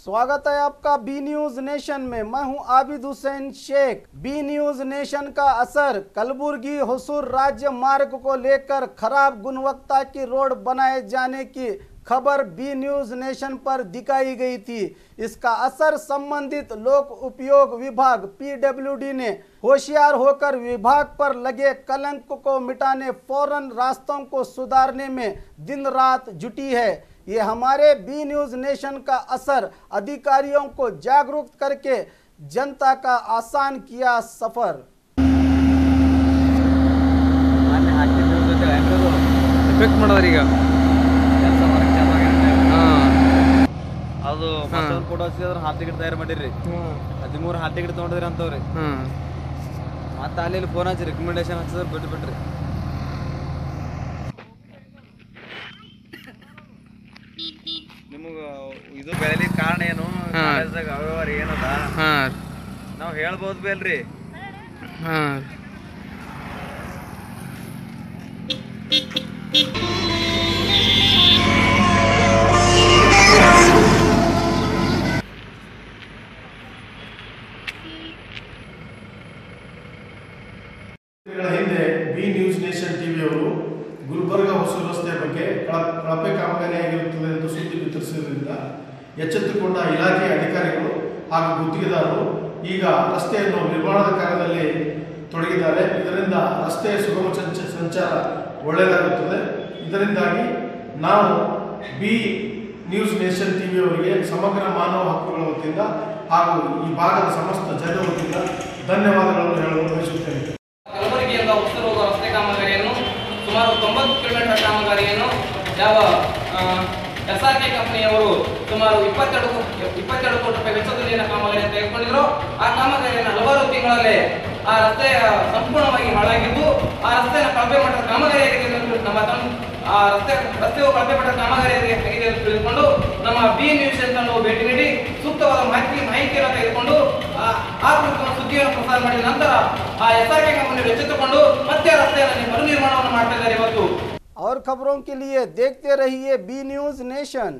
स्वागत है आपका बी न्यूज नेशन में। मैं हूं Abid Hussain Shaikh. B News Nation का असर कलबुर्गी हुसूर राज्य मार्ग को लेकर खराब गुणवत्ता की रोड बनाए जाने की खबर बी न्यूज नेशन पर दिखाई गई थी। इसका असर संबंधित लोक उपयोग विभाग पीडब्ल्यूडी ने होशियार होकर विभाग पर लगे कलंक को मिटाने फौरन रास्तों को सुधारने में दिन रात जुटी है। ये हमारे बी न्यूज नेशन का असर अधिकारियों को जागरूक करके जनता का आसान किया सफर। ಅದು ಮತ್ತೊಂದು ಫೋಟೋ ಹಚ್ಚಿದ್ರೆ ಹಾಲ್ ಟಿಕೆಟ್ ತಯಾರು ಮಾಡಿರಿ 13 ಹಾಲ್ ಟಿಕೆಟ್ ತೊಗೊಂಡಿದ್ರಿ ಅಂತವ್ರಿ ಮತ್ತೆ ಅಲ್ಲಿ ಫೋನ್ ಹಚ್ಚಿ ರೆಕಮೆಂಡೇಶನ್ ಹಚ್ಚಿದ್ರೆ ಬಿಟ್ಬಿಟ್ರಿ ನಿಮಗೆ ಇದು ಬೆಳೆಲಿಕ್ಕೆ ಕಾರಣ ಏನು ಕಾಲೇಜ್ದಾಗ ಅವ್ಯವಹಾರ ಏನದ ನಾವು ಹೇಳ್ಬೋದು ಬಿ ಅಲ್ರಿ ಹಿಂದೆ ಬಿ ನ್ಯೂಸ್ ನೇಷನ್ ಟಿವಿಯವರು ಗುಲ್ಬರ್ಗ ಹೊಸೂರು ರಸ್ತೆ ಬಗ್ಗೆ ಕಳಪೆ ಕಾಮಗಾರಿಯಾಗಿರುತ್ತದೆ ಎಂದು ಸುದ್ದಿ ಬಿತ್ತರಿಸಿರುವುದರಿಂದ ಎಚ್ಚೆತ್ತುಕೊಂಡ ಇಲಾಖೆಯ ಅಧಿಕಾರಿಗಳು ಹಾಗೂ ಗುತ್ತಿಗೆದಾರರು ಈಗ ರಸ್ತೆಯನ್ನು ನಿರ್ಮಾಣದ ಕಾರ್ಯದಲ್ಲಿ ತೊಡಗಿದ್ದಾರೆ. ಇದರಿಂದ ರಸ್ತೆಯ ಸುಗಮ ಸಂಚಾರ ಒಳ್ಳೆಯದಾಗುತ್ತದೆ. ಇದರಿಂದಾಗಿ ನಾವು ಬಿ ನ್ಯೂಸ್ ನೇಷನ್ ಟಿವಿಯವರಿಗೆ ಸಮಗ್ರ ಮಾನವ ಹಕ್ಕುಗಳ ವತಿಯಿಂದ ಹಾಗೂ ಈ ಭಾಗದ ಸಮಸ್ತ ಜನರ ವತಿಯಿಂದ ಧನ್ಯವಾದಗಳನ್ನು ಹೇಳಲು ಬಯಸುತ್ತೇನೆ. ಕಲಬುರಗಿಯಿಂದ ಹೊಸೂರು ರಸ್ತೆ ಕಾಮಗಾರಿಯನ್ನು ಸುಮಾರು 90 ಕಿಲೋಮೀಟರ್ ಕಾಮಗಾರಿಯನ್ನು ಯಾವ SRK ಕಂಪನಿಯವರು ಸುಮಾರು 22 ಕೋಟಿ ರೂಪಾಯಿ ವೆಚ್ಚದಲ್ಲಿ ಕಾಮಗಾರಿಯನ್ನು ತೆಗೆದುಕೊಂಡಿದ್ರು. ಆ ಕಾಮಗಾರಿಯನ್ನು ಹಲವಾರು ತಿಂಗಳಲ್ಲಿ ಆ ರಸ್ತೆ ಸಂಪೂರ್ಣವಾಗಿ ಹಾಳಾಗಿದ್ದು ಆ ರಸ್ತೆಯ ಕಳಪೆ ಮಟ್ಟದ ಕಾಮಗಾರಿಯಾಗಿದೆ ನಮ್ಮ ಆ ರಸ್ತೆಯು ಕಳಪೆ ಮಟ್ಟದ ಕಾಮಗಾರಿಯಾಗಿದೆ ಎಂದು ತಿಳಿದುಕೊಂಡು ನಮ್ಮ ಬಿ ನ್ಯೂಸ್ ತಂಡವು ಭೇಟಿ ನೀಡಿ ಸೂಕ್ತವಾದ ಮಾಹಿತಿಯನ್ನು ತೆಗೆದುಕೊಂಡು ಆ ಕುರಿತು ಸುದ್ದಿಯನ್ನು ಪ್ರಸಾರ ಮಾಡಿದ ನಂತರ ಆ SRK ಕಂಪನಿಯವರು ಎಚ್ಚೆತ್ತುಕೊಂಡು ಮತ್ತೆ ರಸ್ತೆಯನ್ನು ಮರು ನಿರ್ಮಾಣವನ್ನು ಮಾಡ್ತಾ ಇದ್ದಾರೆ ಇವತ್ತು। और खबरों के लिए देखते रहिए बी न्यूज नेशन।